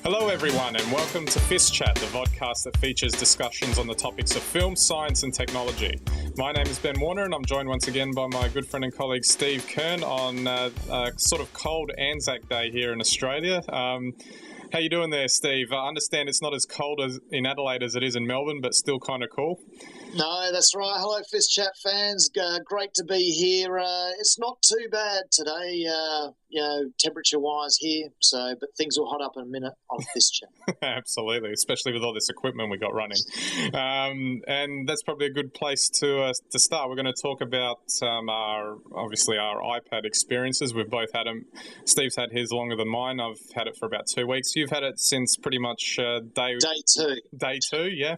Hello everyone and welcome to FiST Chat, the vodcast that features discussions on the topics of film, science and technology. My name is Ben Warner and I'm joined once again by my good friend and colleague Steve Kern on a sort of cold Anzac Day here in Australia. How you doing there, Steve? I understand it's not as cold as in Adelaide as it is in Melbourne, but still kind of cool. No, that's right. Hello, FiST Chat fans. Great to be here. It's not too bad today, temperature-wise here. But things will hot up in a minute on FiST Chat. Absolutely, especially with all this equipment we got running. And that's probably a good place to start. We're going to talk about our iPad experiences. We've both had them. Steve's had his longer than mine. I've had it for about 2 weeks. You've had it since pretty much day two. Day two, yeah,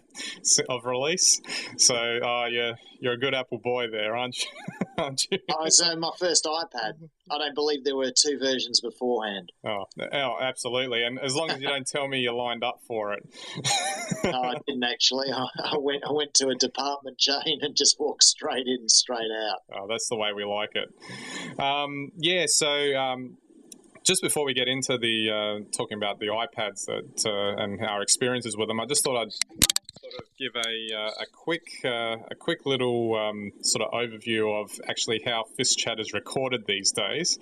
of release. So, you're a good Apple boy there, aren't you? aren't you? So my first iPad. I don't believe there were two versions beforehand. Oh, absolutely. And as long as you don't tell me you lined up for it. No, I didn't actually. I went to a department chain and just walked straight in, straight out. Oh, that's the way we like it. Just before we get into the talking about the iPads and our experiences with them, I just thought I'd sort of give a quick little sort of overview of actually how FiST Chat is recorded these days.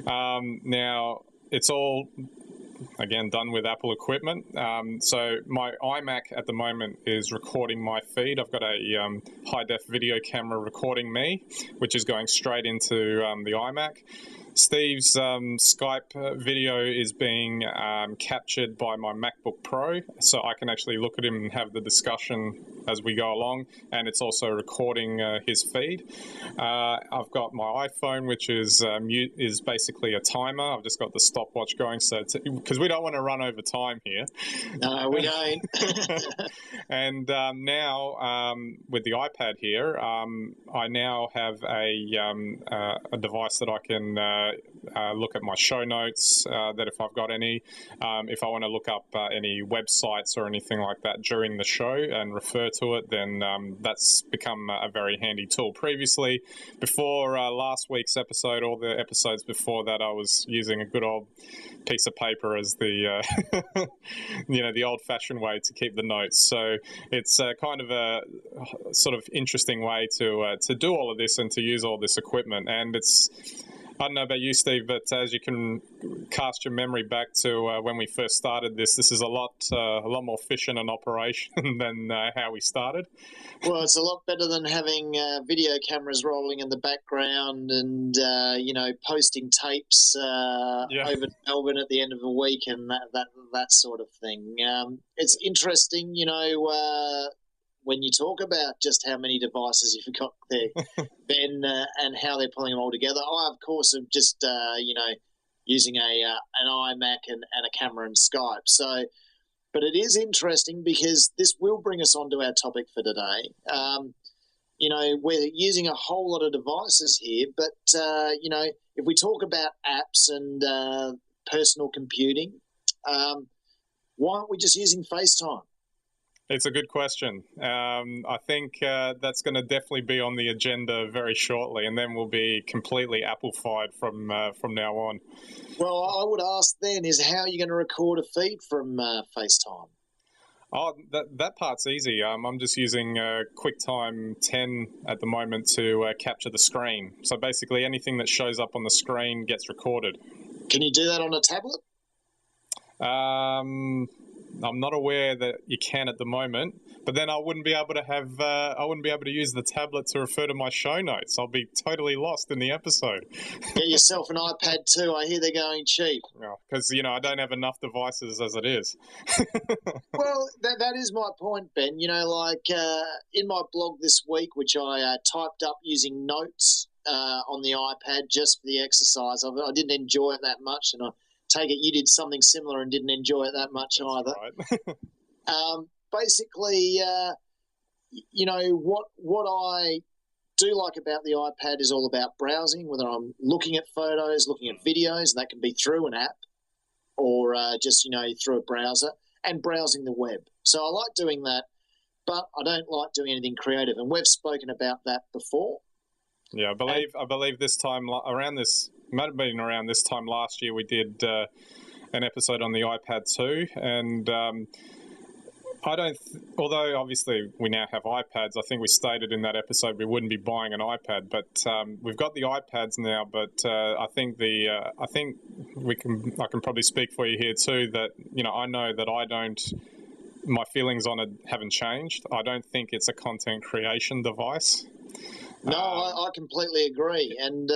Now, it's all, again, done with Apple equipment. So my iMac at the moment is recording my feed. I've got a high-def video camera recording me, which is going straight into the iMac. Steve's Skype video is being captured by my MacBook Pro, so I can actually look at him and have the discussion as we go along, and it's also recording his feed. I've got my iPhone, which is basically a timer. I've just got the stopwatch going, so because we don't want to run over time here. No, we don't. And now with the iPad here, I now have a device that I can look at my show notes, that if I've got any, if I want to look up any websites or anything like that during the show and refer to it, then that's become a very handy tool. Previously, before last week's episode, all the episodes before that, I was using a good old piece of paper as the the old-fashioned way to keep the notes. So it's kind of a sort of interesting way to do all of this and to use all this equipment. And it's, I don't know about you, Steve, but as you can cast your memory back to when we first started this is a lot more efficient an operation than how we started. Well, it's a lot better than having video cameras rolling in the background and posting tapes over to Melbourne at the end of the week and that sort of thing. It's interesting, when you talk about just how many devices you've got there, Ben, and how they're pulling them all together. I, of course, am just, using an iMac and a camera and Skype. So, but it is interesting because this will bring us on to our topic for today. We're using a whole lot of devices here, but, if we talk about apps and personal computing, why aren't we just using FaceTime? It's a good question. I think that's going to definitely be on the agenda very shortly, and then we'll be completely Apple-fied from now on. Well, I would ask then is how are you going to record a feed from FaceTime? Oh, that part's easy. I'm just using QuickTime 10 at the moment to capture the screen. So basically anything that shows up on the screen gets recorded. Can you do that on a tablet? I'm not aware that you can at the moment, but then I wouldn't be able to use the tablet to refer to my show notes. I'll be totally lost in the episode. Get yourself an iPad too. I hear they're going cheap. Because I don't have enough devices as it is. Well, that is my point, Ben. In my blog this week, which I typed up using notes on the iPad just for the exercise of it, I didn't enjoy it that much, and I take it you did something similar and didn't enjoy it that much either. Right. Basically, what I do like about the iPad is all about browsing, whether I'm looking at photos, looking at videos, and that can be through an app or just, through a browser, and browsing the web. So I like doing that, but I don't like doing anything creative, and we've spoken about that before. Yeah, I believe this time around this might have been around this time last year we did an episode on the iPad 2, and although obviously we now have iPads, I think we stated in that episode we wouldn't be buying an iPad, but we've got the iPads now. But I think I can probably speak for you here too. That I know that my feelings on it haven't changed. I don't think it's a content creation device. No, I completely agree, and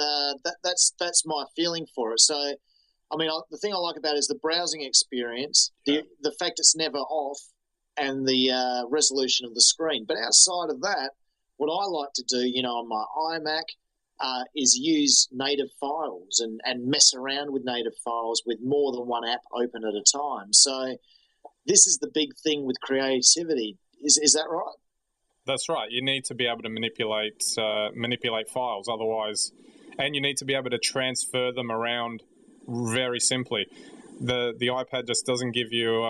that's my feeling for it. So, I mean, the thing I like about it is the browsing experience, the fact it's never off, and the resolution of the screen. But outside of that, what I like to do, on my iMac, is use native files and mess around with native files with more than one app open at a time. So this is the big thing with creativity. Is that right? That's right. You need to be able to manipulate files, otherwise, and you need to be able to transfer them around very simply. The iPad just doesn't give you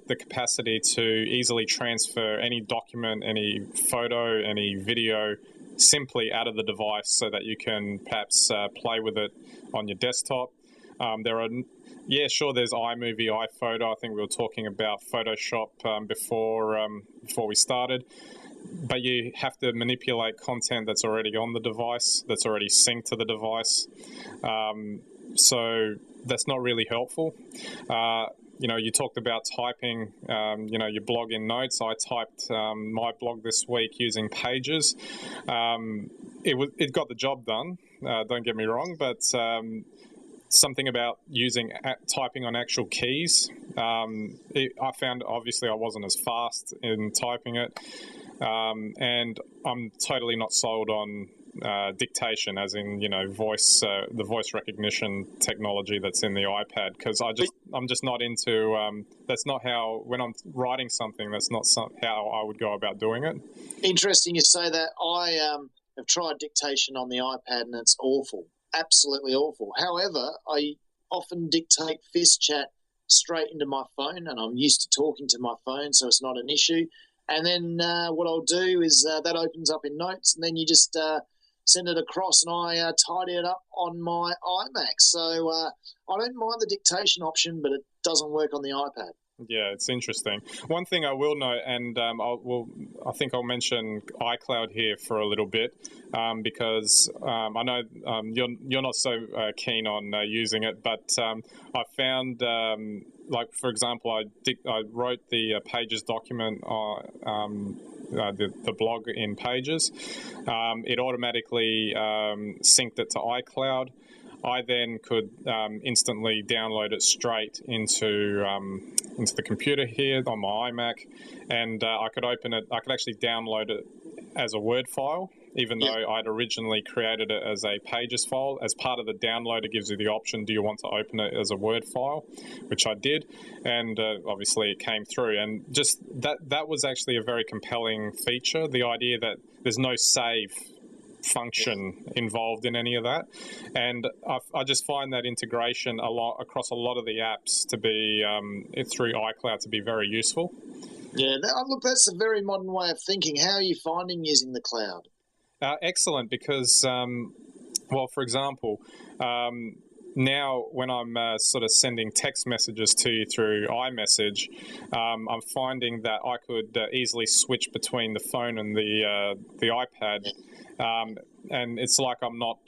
the capacity to easily transfer any document, any photo, any video simply out of the device so that you can perhaps play with it on your desktop. There's iMovie, iPhoto. I think we were talking about Photoshop before we started. But you have to manipulate content that's already on the device, that's already synced to the device. So that's not really helpful. You talked about typing, your blog in notes. I typed my blog this week using Pages. It got the job done, don't get me wrong, but something about typing on actual keys. I found, obviously, I wasn't as fast in typing it. And I'm totally not sold on dictation, as in the voice recognition technology that's in the iPad, because I'm just not into. That's not how, when I'm writing something, that's not how I would go about doing it. Interesting you say that. I have tried dictation on the iPad and it's awful, absolutely awful. However, I often dictate FiST chat straight into my phone, and I'm used to talking to my phone, so it's not an issue. And then what I'll do is that opens up in Notes, and then you just send it across, and I tidy it up on my iMac. So I don't mind the dictation option, but it doesn't work on the iPad. Yeah, it's interesting. One thing I will note, and I think I'll mention iCloud here for a little bit, because I know you're not so keen on using it, but I found, like for example, I wrote the Pages document on the blog in Pages. It automatically synced it to iCloud. I then could instantly download it straight into the computer here on my iMac, and I could open it. I could actually download it as a Word file, even though I'd originally created it as a Pages file. As part of the download, it gives you the option: do you want to open it as a Word file? Which I did, and obviously it came through. And just that was actually a very compelling feature. The idea that there's no save function involved in any of that, and I just find that integration across a lot of the apps to be through iCloud to be very useful. Yeah, look, that's a very modern way of thinking. How are you finding using the cloud? Excellent, because for example, now when I'm sort of sending text messages to you through iMessage, I'm finding that I could easily switch between the phone and the iPad. And it's like I'm not,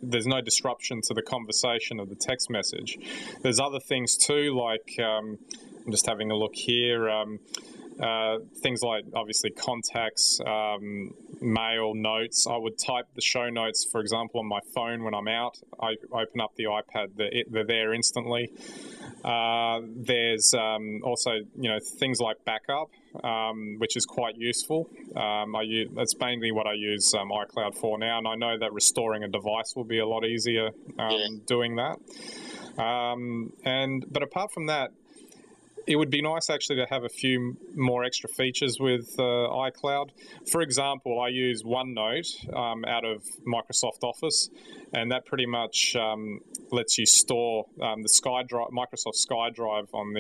there's no disruption to the conversation of the text message. There's other things too, like I'm just having a look here, things like obviously contacts, mail, notes. I would type the show notes, for example, on my phone when I'm out. I open up the iPad, they're there instantly. There's also, things like backup, which is quite useful. That's mainly what I use iCloud for now, and I know that restoring a device will be a lot easier doing that. But apart from that, it would be nice actually to have a few more extra features with iCloud. For example, I use OneNote out of Microsoft Office, and that pretty much lets you store the SkyDrive, Microsoft SkyDrive on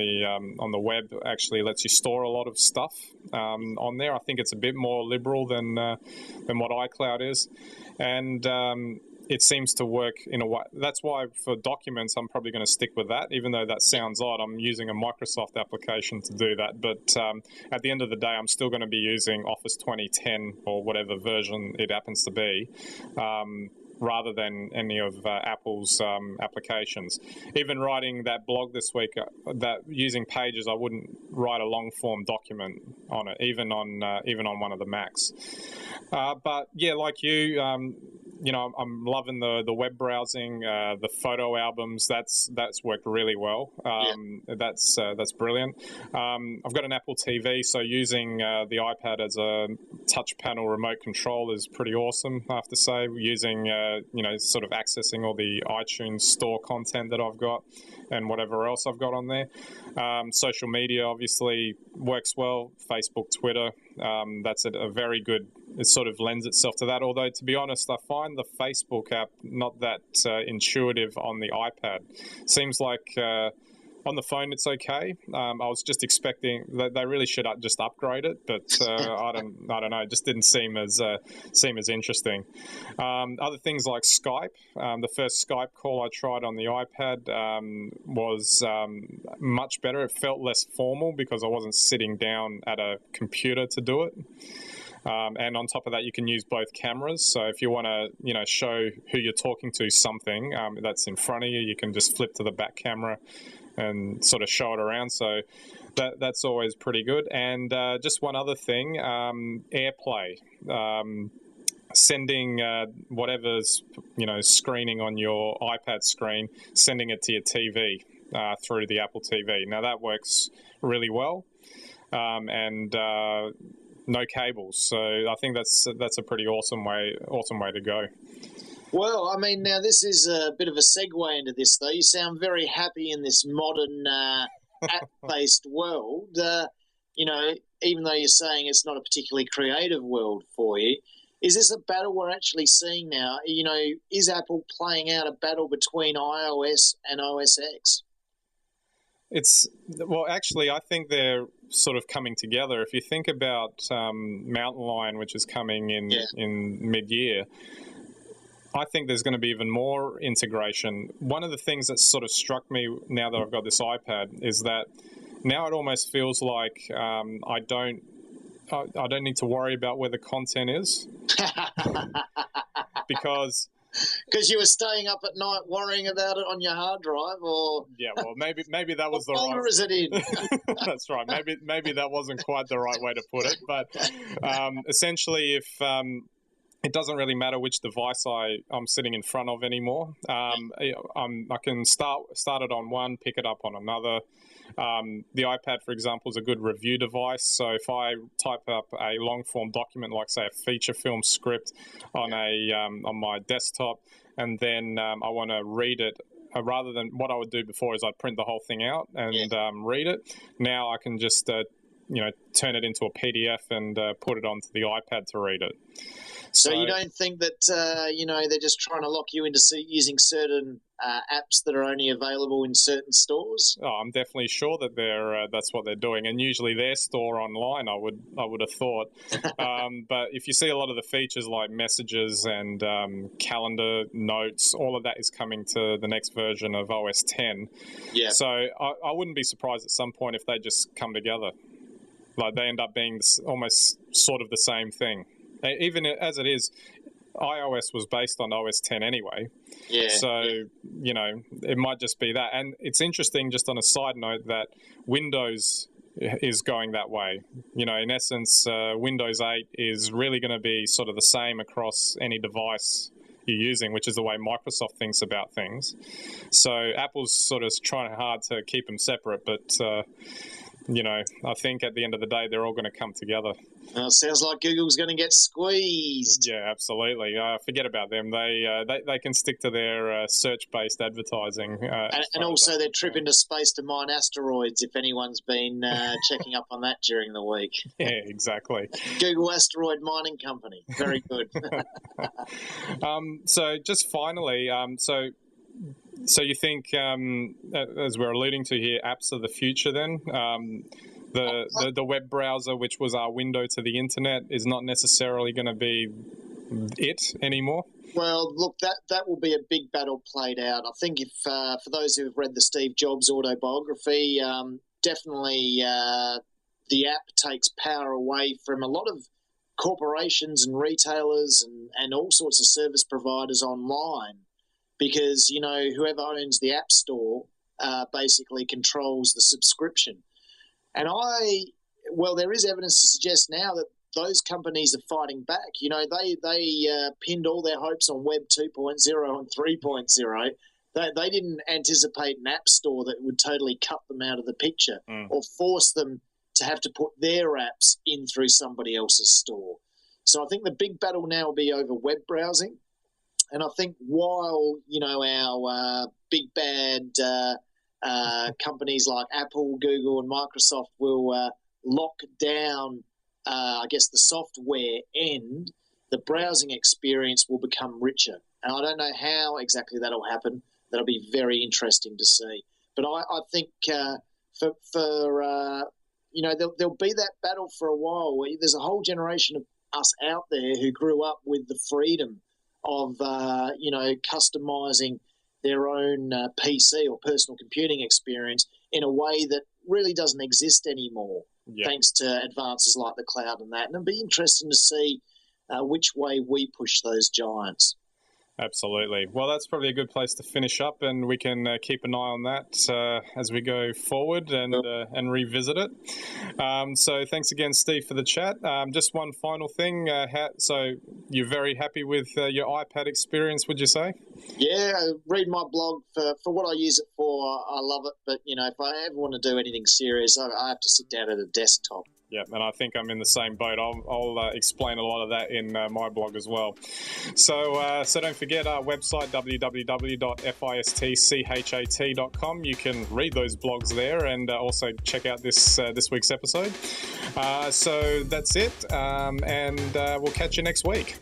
the web. Actually, lets you store a lot of stuff on there. I think it's a bit more liberal than what iCloud is, and it seems to work in a way. That's why for documents, I'm probably going to stick with that, even though that sounds odd. I'm using a Microsoft application to do that. But at the end of the day, I'm still going to be using Office 2010 or whatever version it happens to be, rather than any of Apple's applications. Even writing that blog this week, that using Pages, I wouldn't write a long form document on it, even on one of the Macs. But yeah, like you, I'm loving the web browsing, the photo albums. That's worked really well. That's brilliant. I've got an Apple TV, so using the iPad as a touch panel remote control is pretty awesome, I have to say. Using sort of accessing all the iTunes store content that I've got and whatever else I've got on there. Social media obviously works well. Facebook, Twitter. That's a very good. It sort of lends itself to that. Although, to be honest, I find the Facebook app not that intuitive on the iPad. Seems like on the phone it's okay. I was just expecting that they really should just upgrade it, but I don't know. It just didn't seem as interesting. Other things like Skype. The first Skype call I tried on the iPad was much better. It felt less formal because I wasn't sitting down at a computer to do it. And on top of that, you can use both cameras. So if you want to, show who you're talking to something that's in front of you, you can just flip to the back camera and sort of show it around. So that's always pretty good. And just one other thing, AirPlay. Sending whatever's screening on your iPad screen, sending it to your TV through the Apple TV. Now that works really well, and no cables. So I think that's a pretty awesome way to go. Well, I mean, now this is a bit of a segue into this, though. You sound very happy in this modern app-based world. Even though you're saying it's not a particularly creative world for you, is this a battle we're actually seeing now? Is Apple playing out a battle between iOS and OS X? Actually, I think they're sort of coming together. If you think about Mountain Lion, which is coming in mid-year, I think there's going to be even more integration. One of the things that sort of struck me now that I've got this iPad is that now it almost feels like I don't need to worry about where the content is because you were staying up at night worrying about it on your hard drive, or maybe that was the right. What folder is it in? That's right. Maybe that wasn't quite the right way to put it, but essentially, if it doesn't really matter which device I'm sitting in front of anymore. I can start it on one, pick it up on another. The iPad, for example, is a good review device. So if I type up a long-form document, like say a feature film script on my desktop, and then I want to read it, rather than what I would do before is I'd print the whole thing out and read it. Now I can just turn it into a PDF and put it onto the iPad to read it. So you don't think that they're just trying to lock you into using certain apps that are only available in certain stores? Oh, I'm definitely sure that that's what they're doing, and usually their store online. I would have thought, but if you see a lot of the features like messages and calendar notes, all of that is coming to the next version of OS 10. Yeah. So I wouldn't be surprised at some point if they just come together, like they end up being almost sort of the same thing. Even as it is, iOS was based on OS 10 anyway. Yeah. So, it might just be that. And it's interesting, just on a side note, that Windows is going that way. In essence, Windows 8 is really going to be sort of the same across any device you're using, which is the way Microsoft thinks about things. So Apple's sort of trying hard to keep them separate, but I think at the end of the day, they're all going to come together. Sounds like Google's going to get squeezed. Yeah, absolutely. Forget about them. They can stick to their search-based advertising. And also their trip into space to mine asteroids, if anyone's been checking up on that during the week. Yeah, exactly. Google Asteroid Mining Company. Very good. So just finally, so you think, as we're alluding to here, apps are the future then? The web browser, which was our window to the internet, is not necessarily going to be it anymore? Well, look, that will be a big battle played out. I think if for those who have read the Steve Jobs autobiography, definitely the app takes power away from a lot of corporations and retailers and all sorts of service providers online, because, whoever owns the App Store basically controls the subscription. And there is evidence to suggest now that those companies are fighting back. They pinned all their hopes on Web 2.0 and 3.0. They didn't anticipate an app store that would totally cut them out of the picture or force them to have to put their apps in through somebody else's store. So I think the big battle now will be over web browsing. And I think while, our big bad companies like Apple, Google, and Microsoft will lock down, the software end, the browsing experience will become richer. And I don't know how exactly that'll happen. That'll be very interesting to see. But I think there'll be that battle for a while. There's a whole generation of us out there who grew up with the freedom of, customizing their own PC or personal computing experience in a way that really doesn't exist anymore, thanks to advances like the cloud and that. And it'll be interesting to see which way we push those giants. Absolutely. Well, that's probably a good place to finish up, and we can keep an eye on that as we go forward and revisit it. So thanks again, Steve, for the chat. Just one final thing. So you're very happy with your iPad experience, would you say? Yeah, read my blog. For what I use it for, I love it. But, if I ever want to do anything serious, I have to sit down at a desktop. Yeah, and I think I'm in the same boat. I'll explain a lot of that in my blog as well. So don't forget our website, www.fistchat.com. You can read those blogs there and also check out this week's episode. So that's it, and we'll catch you next week.